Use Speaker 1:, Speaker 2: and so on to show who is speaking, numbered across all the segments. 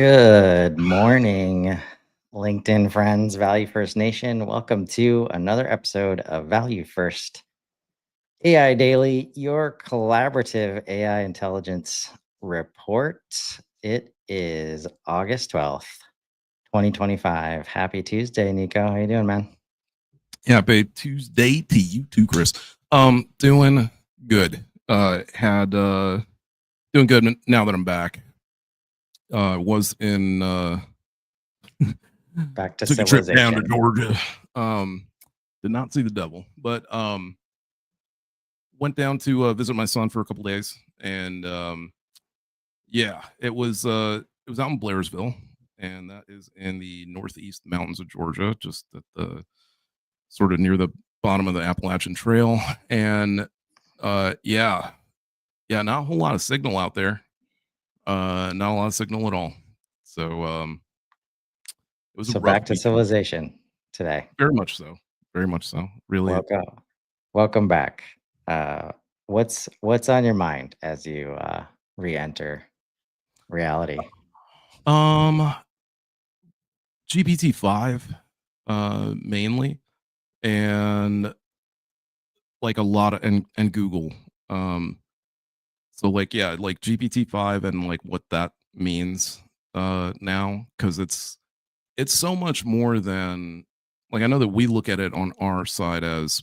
Speaker 1: Good morning, LinkedIn friends, Value First Nation. Welcome to another episode of Value First AI Daily, your collaborative AI intelligence report. It is August 12th, 2025. Happy Tuesday, Nico. How you doing, man?
Speaker 2: Happy Tuesday to you too, Chris. Doing good. Had doing good now that I'm back. Was in
Speaker 1: Back to
Speaker 2: took a trip down to
Speaker 1: civilization.
Speaker 2: Georgia. Did not see the devil, but went down to visit my son for a couple days, and yeah, it was out in Blairsville, and that is in the northeast mountains of Georgia, just at the sort of near the bottom of the Appalachian Trail, and yeah, not a whole lot of signal out there. Not a lot of signal at all. So it was a
Speaker 1: So
Speaker 2: rough
Speaker 1: back to
Speaker 2: weekend.
Speaker 1: civilization today.
Speaker 2: Very much so. Very much so. Really.
Speaker 1: Welcome, welcome back. Uh, what's on your mind as you re-enter reality?
Speaker 2: Um GPT-5 mainly, and like a lot of and Google. Um so like yeah, like GPT-5 and like what that means now, cuz it's so much more than, like, I know that we look at it on our side as,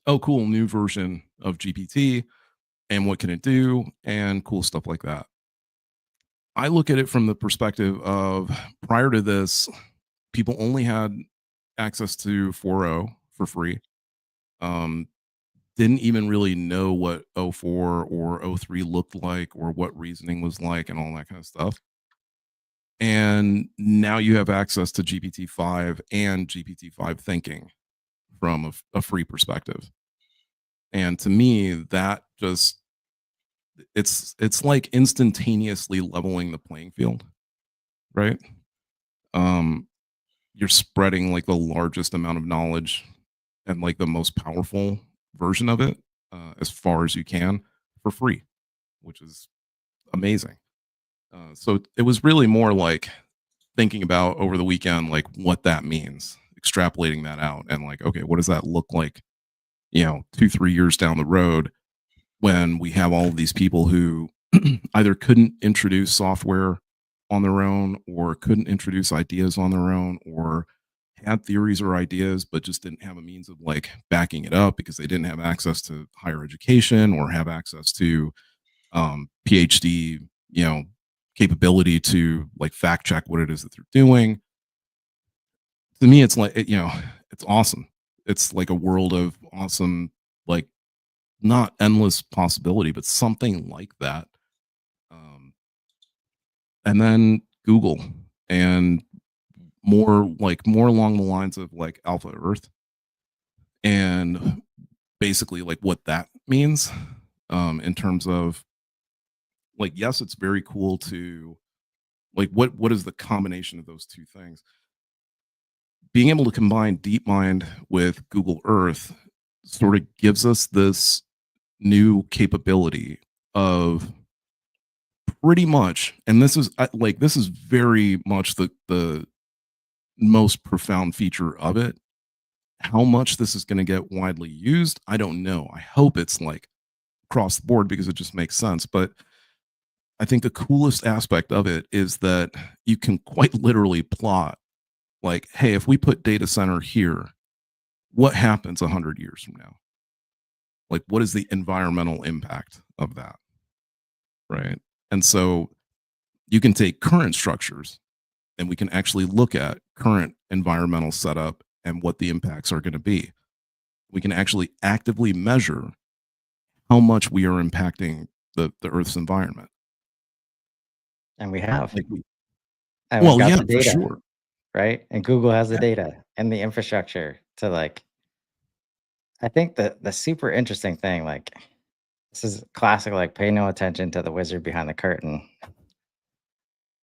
Speaker 2: oh cool, new version of GPT and what can it do and cool stuff like that. I look at it from the perspective of, prior to this, people only had access to 4.0 for free. Um, didn't even really know what O4 or O3 looked like or what reasoning was like and all that kind of stuff. And now you have access to GPT-5 and GPT-5 thinking from a free perspective. And to me, that just, it's like instantaneously leveling the playing field, right? Um, you're spreading like the largest amount of knowledge and like the most powerful version of it as far as you can for free, which is amazing. So it was really more like thinking about over the weekend, like what that means, extrapolating that out, and like, okay, what does that look like, 2, 3 years down the road, when we have all of these people who either couldn't introduce software on their own or couldn't introduce ideas on their own, or had theories or ideas but just didn't have a means of like backing it up because they didn't have access to higher education or have access to PhD, capability to like fact check what it is that they're doing. To me, it's like it's awesome. It's like a world of awesome, like, not endless possibility, but something like that. Um, and then Google, and more along the lines of like Alpha Earth, and basically like what that means, in terms of, like, yes, it's very cool to, like, what is the combination of those two things? Being able to combine DeepMind with Google Earth sort of gives us this new capability of, pretty much, and this is like, this is very much the most profound feature of it. How much this is going to get widely used, I don't know. I hope it's like across the board because it just makes sense. But I think the coolest aspect of it is that you can quite literally plot, like, hey, if we put data center here, what happens 100 years from now? Like, what is the environmental impact of that? Right. And so you can take current structures and we can actually look at current environmental setup and what the impacts are going to be. We can actually actively measure how much we are impacting the Earth's environment.
Speaker 1: And we have,
Speaker 2: Like,
Speaker 1: and we've
Speaker 2: well,
Speaker 1: got
Speaker 2: yeah,
Speaker 1: the
Speaker 2: for
Speaker 1: data,
Speaker 2: sure.
Speaker 1: right? And Google has the
Speaker 2: Yeah.
Speaker 1: data and the infrastructure to like. I think the super interesting thing, like, this is classic, like, pay no attention to the wizard behind the curtain.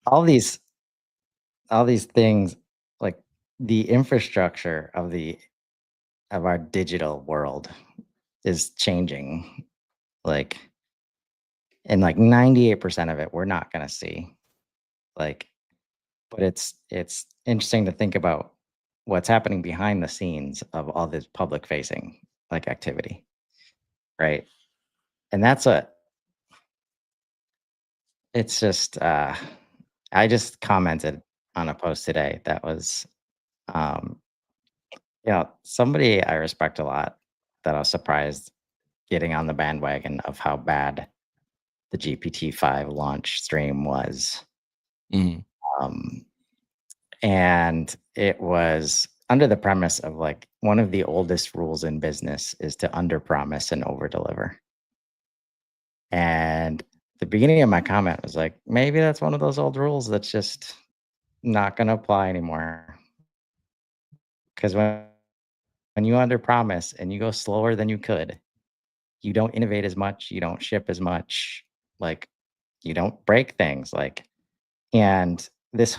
Speaker 1: All these, all these things, like the infrastructure of our digital world is changing. Like, and like 98% of it, we're not going to see. Like, but it's interesting to think about what's happening behind the scenes of all this public facing like activity, right? And that's a it's just I just commented on a post today that was um somebody I respect a lot that I was surprised getting on the bandwagon of how bad the GPT-5 launch stream was.
Speaker 2: Mhm.
Speaker 1: Um, and it was under the premise of like one of the oldest rules in business is to underpromise and overdeliver. And the beginning of my comment was like, maybe that's one of those old rules that's just not going to apply anymore. Because when you underpromise and you go slower than you could, you don't innovate as much, you don't ship as much, like you don't break things. And this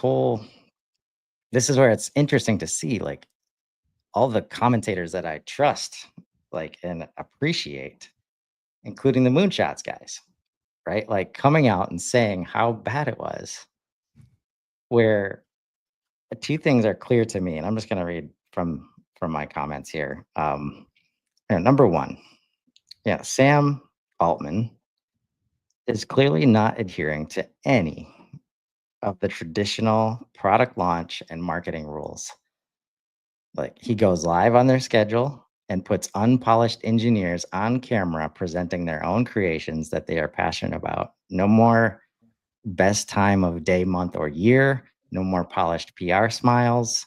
Speaker 1: is where it's interesting to see like all the commentators that I trust, like, and appreciate, including the moonshots guys, right? Like coming out and saying how bad it was, where two things are clear to me, and I'm just going to read from my comments here. Number one, yeah, Sam Altman is clearly not adhering to any of the traditional product launch and marketing rules. Like he goes live on their schedule and puts unpolished engineers on camera presenting their own creations that they are passionate about. No more best time of day, month, or year. No more polished PR smiles.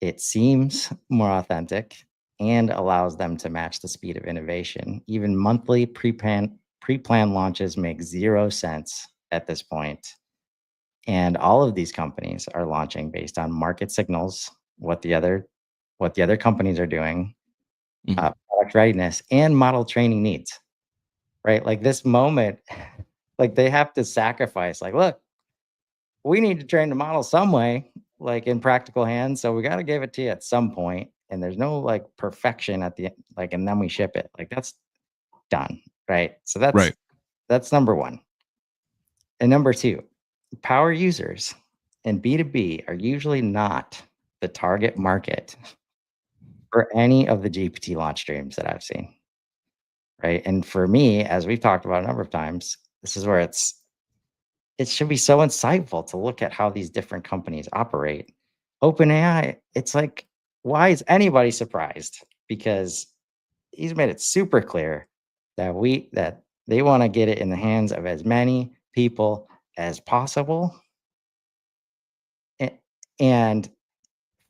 Speaker 1: It seems more authentic and allows them to match the speed of innovation. Even monthly pre-planned launches make zero sense at this point. And all of these companies are launching based on market signals, what the other companies are doing,
Speaker 2: Mhm.
Speaker 1: product readiness, and model training needs, right? Like this moment, like they have to sacrifice, like, look, we need to train the model some way, like in practical hands. So we got to give it to you at some point. And there's no like perfection at the end, like, and then we ship it. Like that's done. Right. So that's
Speaker 2: Right.
Speaker 1: that's number one. And number two, power users and B2B are usually not the target market for any of the GPT launch streams that I've seen. Right. And for me, as we've talked about a number of times, this is where it should be so insightful to look at how these different companies operate. OpenAI, it's like, why is anybody surprised? Because he's made it super clear that they want to get it in the hands of as many people as possible. A- And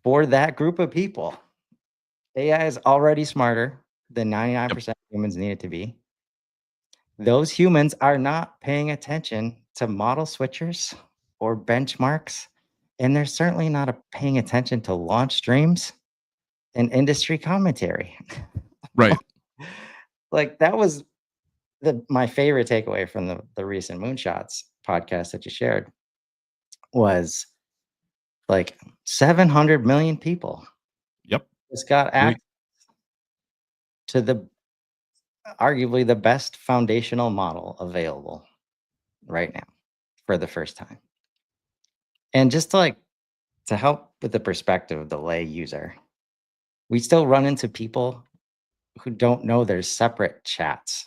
Speaker 1: for that group of people, AI is already smarter than
Speaker 2: Yep.
Speaker 1: 99% of humans need it to be. Those humans are not paying attention to model switchers or benchmarks, and they're certainly not paying attention to launch streams and industry commentary.
Speaker 2: Right.
Speaker 1: Like that was my favorite takeaway from the recent Moonshots podcast that you shared was like 700 million people
Speaker 2: Yep.
Speaker 1: just got
Speaker 2: Great.
Speaker 1: access to the arguably the best foundational model available right now for the first time. And just to help with the perspective of the lay user, we still run into people who don't know there's separate chats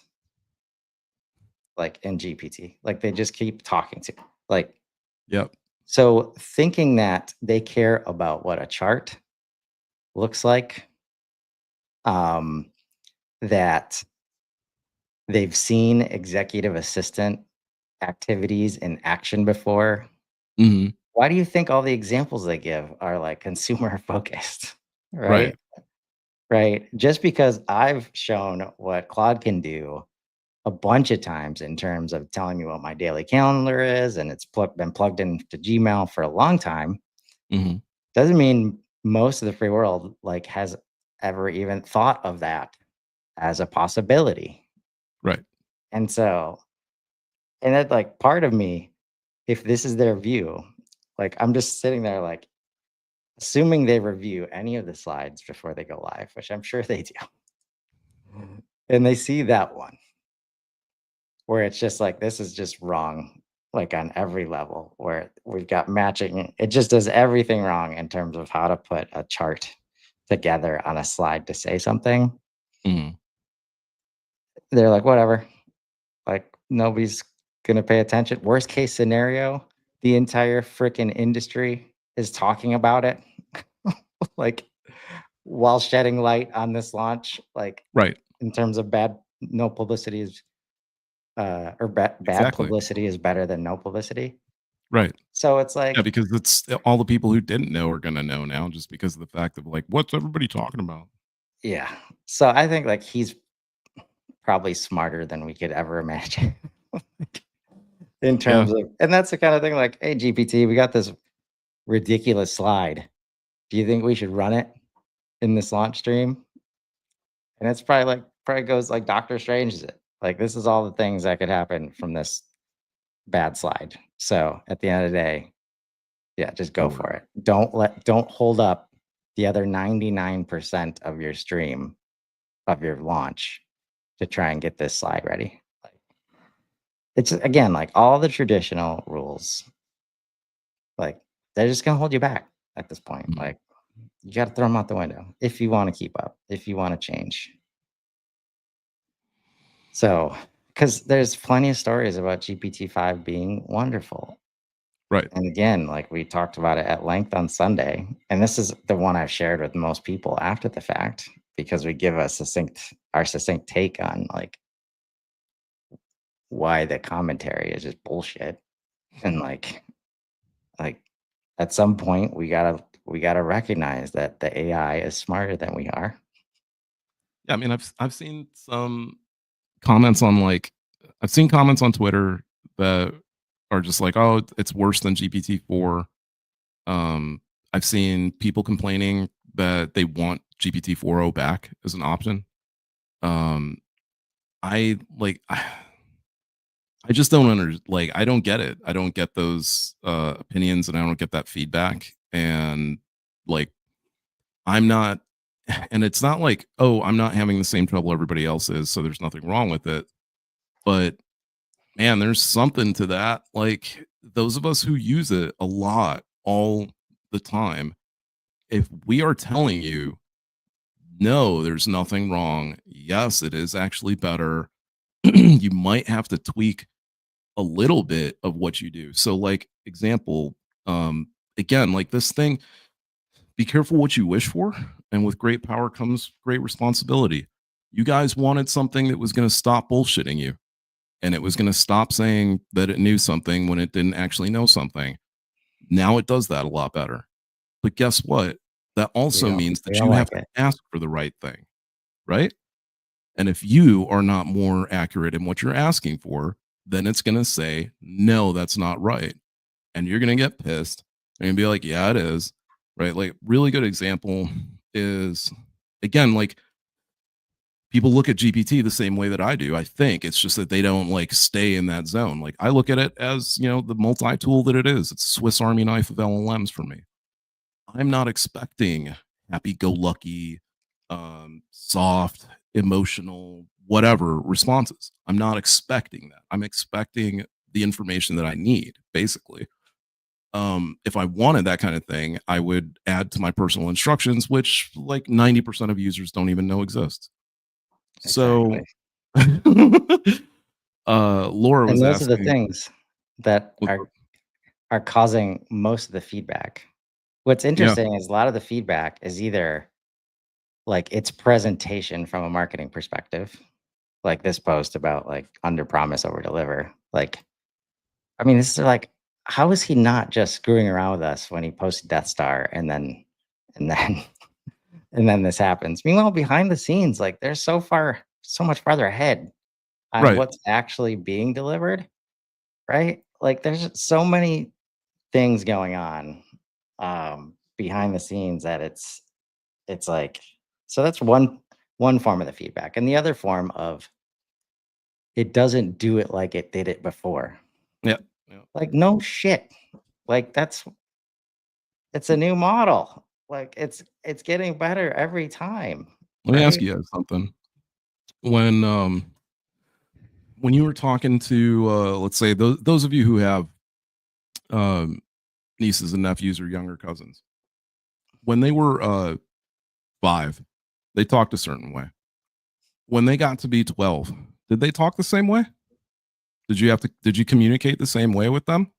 Speaker 1: like in GPT. Like they just keep talking to like
Speaker 2: Yep.
Speaker 1: so thinking that they care about what a chart looks like, um, that they've seen executive assistant activities in action before.
Speaker 2: Mhm.
Speaker 1: Why do you think all the examples they give are like consumer focused?
Speaker 2: Right.
Speaker 1: Right? Right. Just because I've shown what Claude can do a bunch of times in terms of telling me what my daily calendar is, and it's been plugged into Gmail for a long time,
Speaker 2: Mhm.
Speaker 1: doesn't mean most of the free world like has ever even thought of that as a possibility.
Speaker 2: Right.
Speaker 1: And so, and that like part of me, if this is their view, like I'm just sitting there like assuming they review any of the slides before they go live, which I'm sure they do. And they see that one where it's just like, this is just wrong. like on every level where we've got matching. It just does everything wrong in terms of how to put a chart together on a slide to say something.
Speaker 2: Mhm.
Speaker 1: They're like, whatever. Like nobody's gonna pay attention. Worst case scenario, the entire freaking industry is talking about it, like while shedding light on this launch. Like
Speaker 2: Right.
Speaker 1: in terms of bad, no publicity is, or bad
Speaker 2: Exactly.
Speaker 1: publicity is better than no publicity.
Speaker 2: Right.
Speaker 1: So it's
Speaker 2: Yeah,
Speaker 1: like,
Speaker 2: because it's all the people who didn't know are gonna know now just because of the fact of, like, "What's everybody talking about?"
Speaker 1: yeah. So I think like he's probably smarter than we could ever imagine in
Speaker 2: Yeah.
Speaker 1: terms of, and that's the kind of thing like, hey, GPT, we got this ridiculous slide. Do you think we should run it in this launch stream? And it's probably like, probably goes like Doctor Strange is it. Like, this is all the things that could happen from this bad slide. So at the end of the day, yeah, just go for
Speaker 2: Totally.
Speaker 1: it. Don't hold up the other 99% of your stream of your launch to try and get this slide ready. Like, it's again like all the traditional rules, like they're just gonna hold you back at this point.
Speaker 2: Mhm.
Speaker 1: Like you gotta throw them out the window if you want to keep up, if you want to change. So, because there's plenty of stories about GPT-5 being wonderful.
Speaker 2: Right.
Speaker 1: And again, like we talked about it at length on Sunday, and this is the one I've shared with most people after the fact because we give a succinct take on like why the commentary is just bullshit. And like at some point we gotta recognize that the AI is smarter than we are.
Speaker 2: Yeah, I mean, I've seen some comments on, like I've seen comments on Twitter that are just like, "Oh, it's worse than GPT-4." Um, I've seen people complaining that they want GPT-4o back as an option. Um, I like I just don't like, I don't get it. I don't get those, opinions, and I don't get that feedback, and, like, I'm not and it's not like, "Oh, I'm not having the same trouble everybody else is, so there's nothing wrong with it," but, man, there's something to that, like, those of us who use it a lot, all the time, if we are telling you, "No, there's nothing wrong. Yes, it is actually better," you might have to tweak a little bit of what you do. So, like, example, again, like this thing, be careful what you wish for, and with great power comes great responsibility. You guys wanted something that was going to stop bullshitting you, and it was going to stop saying that it knew something when it didn't actually know something. Now it does that a lot better. But guess what? That
Speaker 1: We
Speaker 2: also
Speaker 1: don't
Speaker 2: means
Speaker 1: we
Speaker 2: that
Speaker 1: don't
Speaker 2: you have
Speaker 1: like
Speaker 2: to
Speaker 1: it.
Speaker 2: ask for the right thing, right? And if you are not more accurate in what you're asking for, then it's going to say, no, that's not right. And you're going to get pissed and be like, yeah, it is. Right. Like, really good example is, again, like, people look at GPT the same way that I do. I think it's just that they don't like stay in that zone. Like, I look at it as, the multi tool that it is. It's a Swiss Army knife of LLMs for me. I'm not expecting happy go lucky, soft, emotional, whatever responses. I'm not expecting that. I'm expecting the information that I need, basically. If I wanted that kind of thing, I would add to my personal instructions, which like 90% of users don't even know exists.
Speaker 1: Exactly.
Speaker 2: So, Laura
Speaker 1: And
Speaker 2: was
Speaker 1: those are the
Speaker 2: asking,
Speaker 1: things that
Speaker 2: what's up?
Speaker 1: are causing most of the feedback. What's
Speaker 2: Yeah,
Speaker 1: interesting is a lot of the feedback is either like its presentation from a marketing perspective, like this post about like under promise over deliver. Like, I mean, this is like, how is he not just screwing around with us when he posted Death Star and then and then this happens? Meanwhile, behind the scenes, like they're so much farther ahead on
Speaker 2: right.
Speaker 1: what's actually being delivered, right? Like there's so many things going on behind the scenes that it's like, so that's one form of the feedback, and the other form of it doesn't do it like it did it before.
Speaker 2: Yeah. Yeah.
Speaker 1: Like no shit, like it's a new model. Like it's getting better every time,
Speaker 2: Let me ask
Speaker 1: right?
Speaker 2: you guys something. When when you were talking to, let's say those of you who have um, nieces and nephews or younger cousins, when they were 5, they talked a certain way. When they got to be 12, did they talk the same way? Did you communicate the same way with them?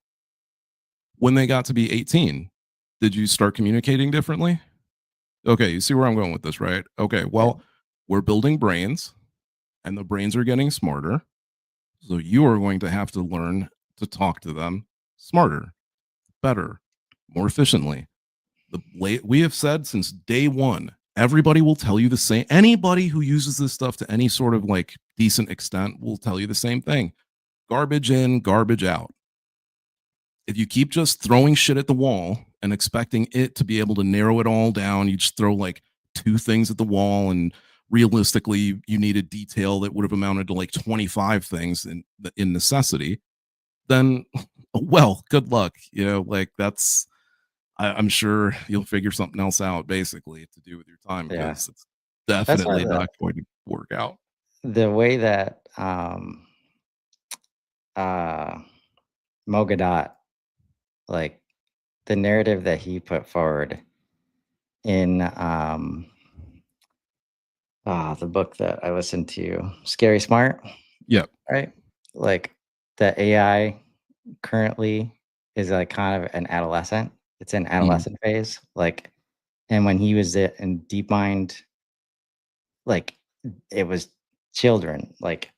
Speaker 2: When they got to be 18, did you start communicating differently? Okay, you see where I'm going with this, right? Okay,
Speaker 1: Yeah.
Speaker 2: well, we're building brains and the brains are getting smarter. So you are going to have to learn to talk to them smarter, better, more efficiently. We have said since day one, everybody will tell you the same. Anybody who uses this stuff to any sort of like decent extent will tell you the same thing. Garbage in, garbage out. If you keep just throwing shit at the wall and expecting it to be able to narrow it all down, you just throw like 2 things at the wall, and realistically you need a detail that would have amounted to like 25 things in necessity, then well, good luck. Like that's I'm sure you'll figure something else out basically to do with your time,
Speaker 1: Yeah.
Speaker 2: because it's
Speaker 1: That's why
Speaker 2: definitely not going to work out.
Speaker 1: the way that uh Mogadot, like the narrative that he put forward in the book that I listened to, Scary Smart,
Speaker 2: Yep.
Speaker 1: right? Like the AI currently is like kind of an adolescent. It's in
Speaker 2: Mhm.
Speaker 1: adolescent phase. Like, and when he was in DeepMind, like it was children, like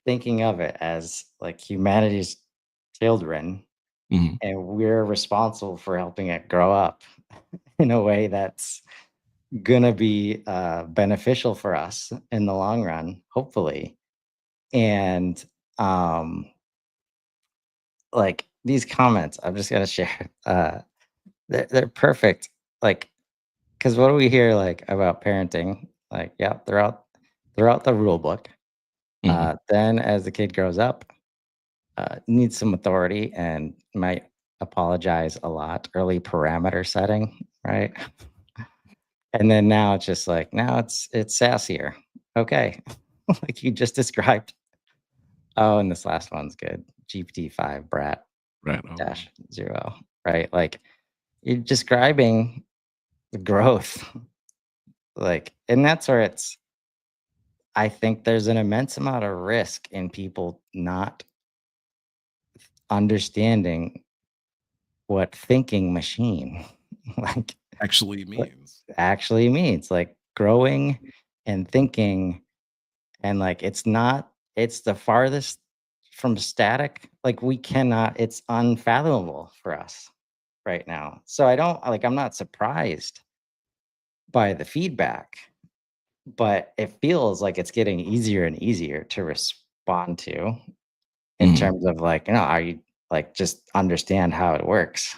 Speaker 1: thinking of it as like humanity's children,
Speaker 2: Mhm.
Speaker 1: and we're responsible for helping it grow up in a way that's gonna be beneficial for us in the long run, hopefully. And um, like these comments, I'm just gonna share. They're perfect. Like, because what do we hear like about parenting? Like, yeah, throughout the rule book.
Speaker 2: Mhm.
Speaker 1: Then as the kid grows up, needs some authority and might apologize a lot. Early parameter setting, right? And then now it's just like now it's sassier. Okay, like you just described. Oh, and this last one's good. GPT-5 brat
Speaker 2: Right. Oh yeah.
Speaker 1: dash zero. Right, like you're describing the growth, like, and that's where it's. I think there's an immense amount of risk in people not understanding what thinking machine like
Speaker 2: Actually
Speaker 1: what
Speaker 2: means.
Speaker 1: actually means, like growing and thinking, and like it's the farthest from static. Like we cannot, it's unfathomable for us right now. So I don't like, I'm not surprised by the feedback, but it feels like it's getting easier and easier to respond to in
Speaker 2: Mhm.
Speaker 1: terms of like, are you like just understand how it works,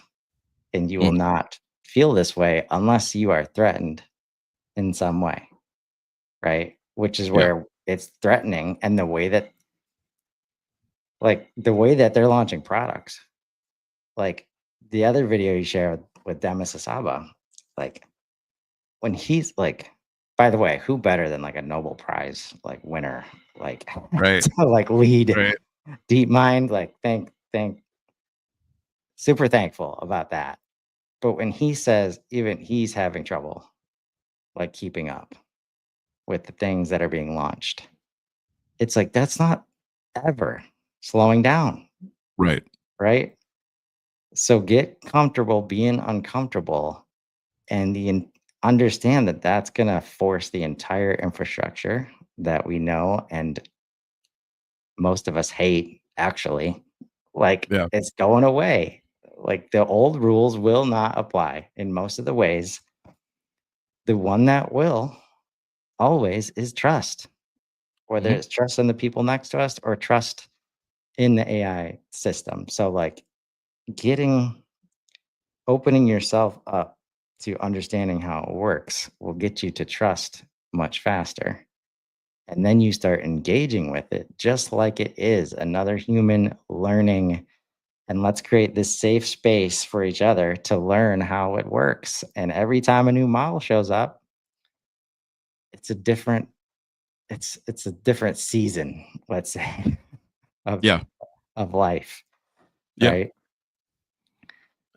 Speaker 1: and you will
Speaker 2: Mhm.
Speaker 1: not feel this way unless you are threatened in some way, right? Which is
Speaker 2: Yeah.
Speaker 1: where it's threatening, and the way that they're launching products, like the other video you shared with Demis Asaba, like when he's like, by the way, who better than like a Nobel Prize like winner, like
Speaker 2: Right.
Speaker 1: to like lead
Speaker 2: Right.
Speaker 1: DeepMind, like thank super thankful about that. But when he says even he's having trouble like keeping up with the things that are being launched, it's like that's not ever slowing down,
Speaker 2: Right.
Speaker 1: right? So get comfortable being uncomfortable, and understand that that's going to force the entire infrastructure that we know and most of us hate, actually, like
Speaker 2: Yeah.
Speaker 1: it's going away. Like the old rules will not apply in most of the ways. The one that will always is trust, whether
Speaker 2: Mhm.
Speaker 1: it's trust in the people next to us or trust in the AI system. So like getting opening yourself up to understanding how it works will get you to trust much faster. And then you start engaging with it just like it is another human learning. And let's create this safe space for each other to learn how it works. And every time a new model shows up, it's a different it's a different season, let's say. of
Speaker 2: Yeah.
Speaker 1: life,
Speaker 2: Yeah.
Speaker 1: right?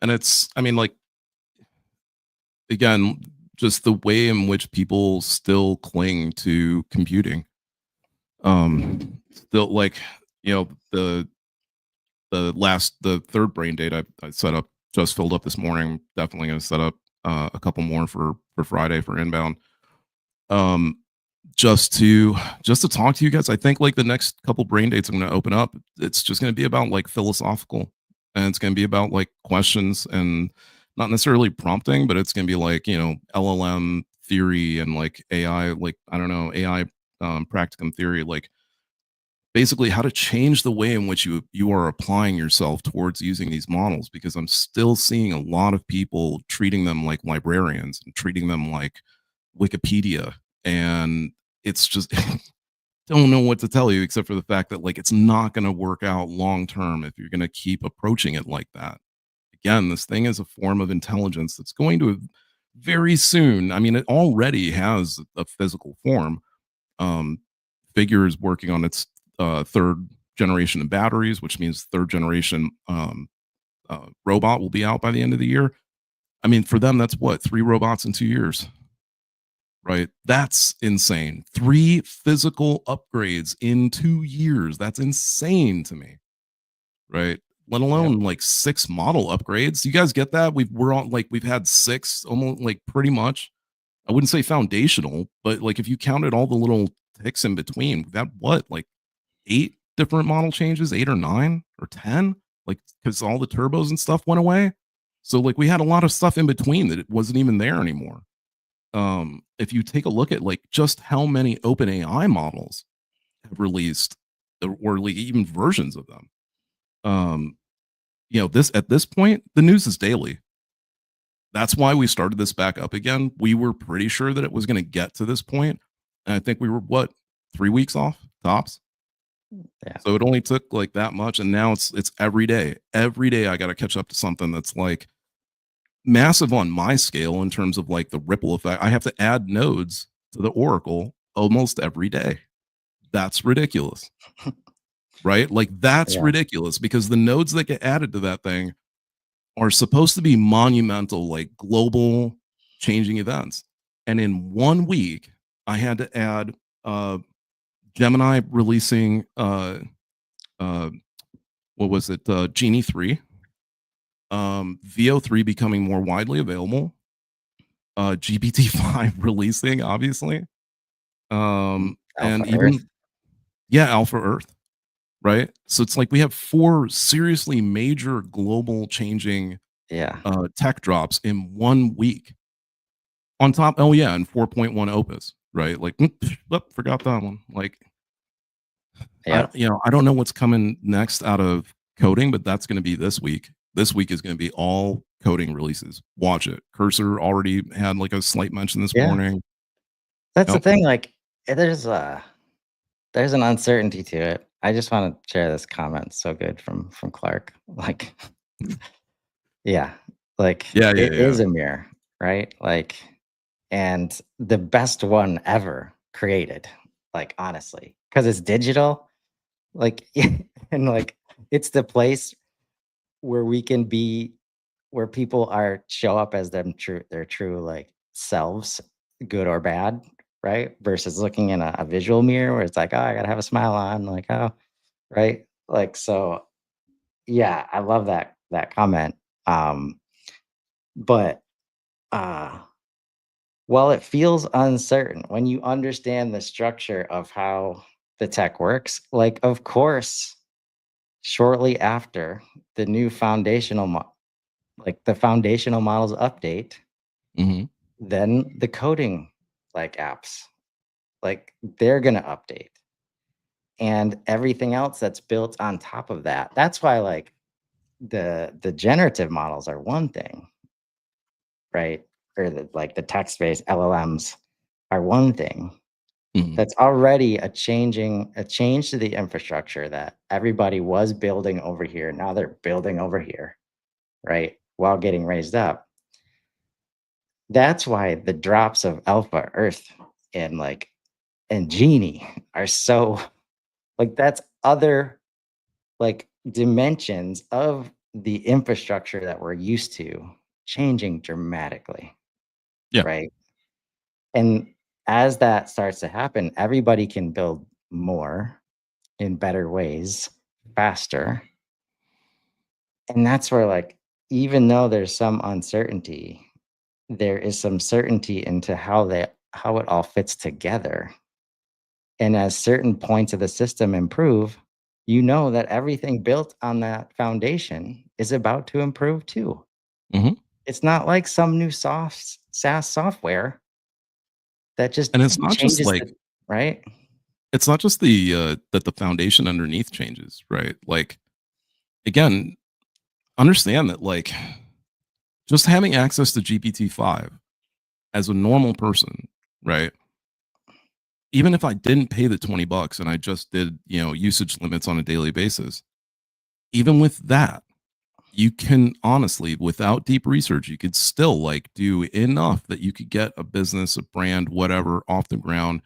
Speaker 2: And it's, I mean, like, again, just the way in which people still cling to computing. Still like, the the third brain date I set up just filled up this morning. Definitely gonna set up a couple more for Friday for inbound. Um, just to talk to you guys. I think like the next couple brain dates I'm gonna open up, it's just gonna be about like philosophical, and it's gonna be about like questions and not necessarily prompting, but it's gonna be like, LLM theory and like AI, like I don't know, AI practicum theory, like basically how to change the way in which you are applying yourself towards using these models, because I'm still seeing a lot of people treating them like librarians and treating them like Wikipedia. And it's just don't know what to tell you except for the fact that like it's not going to work out long term if you're going to keep approaching it like that. Again, this thing is a form of intelligence that's going to very soon, I mean, it already has a physical form. um, Figure is working on its third generation of batteries, which means third generation robot will be out by the end of the year. I mean, for them, that's what, 3 robots in 2 years, right? That's insane. 3 physical upgrades in 2 years. That's insane to me, right? Let
Speaker 1: Yep.
Speaker 2: alone like 6 model upgrades. You guys get that? We're on like we've had 6 almost like pretty much. I wouldn't say foundational, but like if you counted all the little ticks in between, we've had what, like 8 different model changes, 8 or 9 or 10, like because all the turbos and stuff went away. So like we had a lot of stuff in between that it wasn't even there anymore. If you take a look at like just how many open AI models have released, or like even versions of them, um, this at this point, the news is daily. That's why we started this back up again. We were pretty sure that it was going to get to this point, and I think we were what, 3 weeks off tops.
Speaker 1: Yeah.
Speaker 2: So it only took like that much, and now it's every day. Every day I got to catch up to something that's like massive on my scale in terms of like the ripple effect. I have to add nodes to the Oracle almost every day. That's ridiculous, right? Like that's
Speaker 1: Yeah.
Speaker 2: ridiculous because the nodes that get added to that thing are supposed to be monumental, like global changing events. And in 1 week, I had to add uh, Gemini releasing uh, what was it? Genie 3, VO3 becoming more widely available, GPT-5 releasing, obviously,
Speaker 1: Alpha
Speaker 2: and
Speaker 1: Earth.
Speaker 2: even, yeah, Alpha Earth, right? So it's like we have 4 seriously major global changing
Speaker 1: Yeah.
Speaker 2: tech drops in 1 week. On top, oh yeah, and 4.1 Opus, right? Like, forgot that one. Like,
Speaker 1: Yep.
Speaker 2: I don't know what's coming next out of coding, but that's going to be this week. This week is going to be all coding releases. Watch it. Cursor already had like a slight mention this
Speaker 1: Yeah.
Speaker 2: morning.
Speaker 1: That's the
Speaker 2: Yep.
Speaker 1: thing. Like, there's an uncertainty to it. I just want to share this comment. So good from Clark. Like, yeah, like
Speaker 2: Yeah, yeah,
Speaker 1: it
Speaker 2: yeah.
Speaker 1: is a mirror, right? Like, and the best one ever created. Like, honestly, because it's digital. Like, and like it's the place where we can be, where people are show up as their true like selves, good or bad, right? Versus looking in a visual mirror where it's like, oh, I gotta have a smile on, like, oh, right? Like, so yeah, I love that comment. Um, but uh while it feels uncertain, when you understand the structure of how the tech works, like of course, shortly after the new the foundational models update,
Speaker 2: Hmm.
Speaker 1: then the coding like apps, like they're gonna update and everything else that's built on top of that. That's why like the generative models are one thing, right? Or the text-based LLMs are one thing.
Speaker 2: Hmm.
Speaker 1: That's already a change to the infrastructure that everybody was building over here. Now they're building over here, right? While getting raised up. That's why the drops of Alpha Earth and like and Genie are so like that's other. like dimensions of the infrastructure that we're used to changing dramatically,
Speaker 2: Yeah.
Speaker 1: right? And as that starts to happen, everybody can build more in better ways, faster. And that's where, like, even though there's some uncertainty, there is some certainty into how it all fits together. And as certain points of the system improve, you know that everything built on that foundation is about to improve too.
Speaker 2: Mhm.
Speaker 1: It's not like some new SaaS software that just
Speaker 2: And it's not just
Speaker 1: changes
Speaker 2: like
Speaker 1: the right?
Speaker 2: it's not just that the foundation underneath changes, right? Like, again, understand that, like, just having access to GPT-5 as a normal person, right? Even if I didn't pay the 20 bucks and I just did, usage limits on a daily basis, even with that, you can honestly, without deep research, you could still like do enough that you could get a business, a brand, whatever off the ground,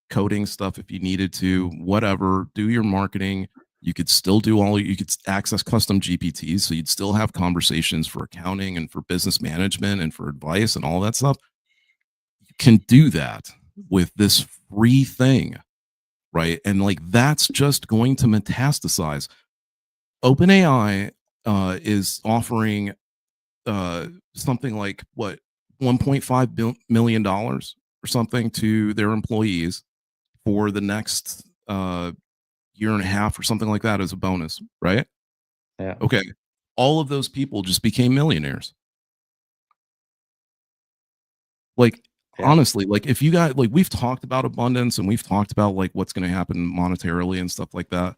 Speaker 2: coding stuff if you needed to, whatever, do your marketing. You could still do you could access custom GPTs. So you'd still have conversations for accounting and for business management and for advice and all that stuff. You can do that with this free thing, right? And like that's just going to metastasize. OpenAI is offering something like what, $1.5 million or something to their employees for the next year and a half or something like that as a bonus, right?
Speaker 1: Yeah.
Speaker 2: Okay. All of those people just became millionaires. Like,
Speaker 1: Yeah.
Speaker 2: honestly, like if you got like we've talked about abundance and we've talked about like what's going to happen monetarily and stuff like that.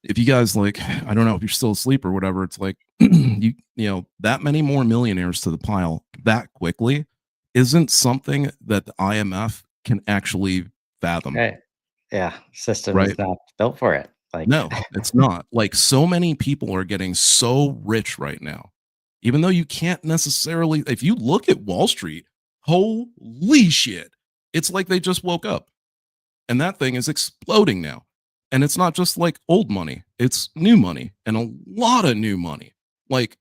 Speaker 2: If you guys like, I don't know if you're still asleep or whatever, it's like that many more millionaires to the pile that quickly isn't something that the IMF can actually fathom,
Speaker 1: Right. Yeah. System
Speaker 2: right?
Speaker 1: is not built for it. Like,
Speaker 2: No, it's not. Like so many people are getting so rich right now. Even though you can't necessarily if you look at Wall Street, holy shit. It's like they just woke up and that thing is exploding now. And it's not just like old money, it's new money and a lot of new money. Like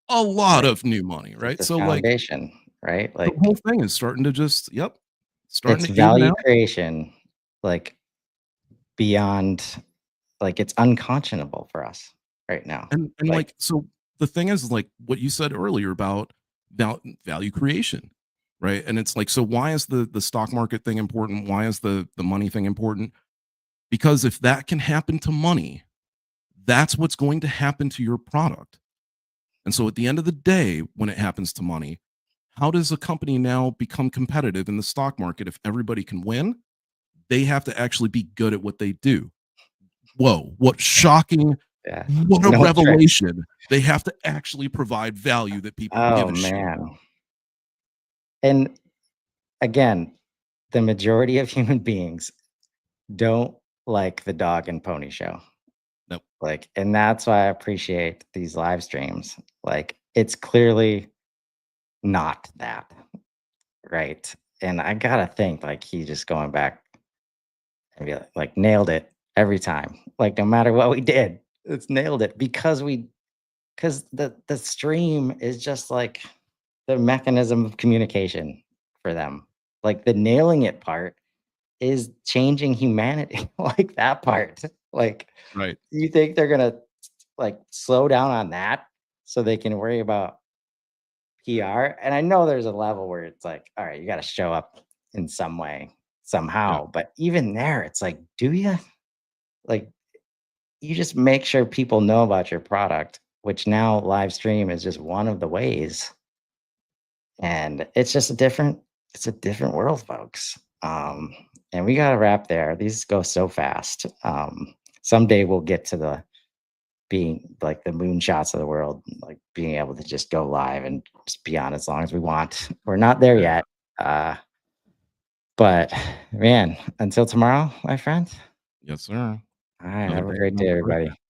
Speaker 2: a lot
Speaker 1: right.
Speaker 2: of new money,
Speaker 1: It's
Speaker 2: right?
Speaker 1: the
Speaker 2: So like
Speaker 1: foundation, right?
Speaker 2: the
Speaker 1: Like
Speaker 2: whole thing is starting to just starting
Speaker 1: it's
Speaker 2: to even
Speaker 1: value
Speaker 2: out.
Speaker 1: creation, like beyond like it's unconscionable for us right now.
Speaker 2: And
Speaker 1: Like,
Speaker 2: like so the thing is like what you said earlier about value creation, right? And it's like so why is the stock market thing important? Why is the money thing important? Because if that can happen to money, that's what's going to happen to your product. And so at the end of the day, when it happens to money, how does a company now become competitive in the stock market if everybody can win? They have to actually be good at what they do. Whoa, what shocking,
Speaker 1: yeah,
Speaker 2: what a
Speaker 1: no tricks.
Speaker 2: revelation. They have to actually provide value that people give
Speaker 1: Oh
Speaker 2: a shit
Speaker 1: man.
Speaker 2: about.
Speaker 1: And again, the majority of human beings don't like the dog and pony show.
Speaker 2: Nope.
Speaker 1: Like, and that's why I appreciate these live streams. Like, it's clearly not that, right? And I gotta think like he just going back and be like nailed it every time. Like no matter what we did, it's nailed it because the stream is just like the mechanism of communication for them. Like the nailing it part is changing humanity. Like that part. Like
Speaker 2: Right.
Speaker 1: you think they're gonna like slow down on that so they can worry about PR? And I know there's a level where it's like, all right, you got to show up in some way,
Speaker 2: Yeah.
Speaker 1: somehow. But even there, it's like, do you? Like, you just make sure people know about your product, which now live stream is just one of the ways. And it's just it's a different world, folks. And we got to wrap there. These go so fast. Someday we'll get to the being like the moonshots of the world, like being able to just go live and just be on as long as we want. We're not there
Speaker 2: Yeah.
Speaker 1: yet. But man, until tomorrow, my friend.
Speaker 2: Yes, sir.
Speaker 1: All right.
Speaker 2: Another
Speaker 1: Have a
Speaker 2: great
Speaker 1: great day,
Speaker 2: another great
Speaker 1: everybody.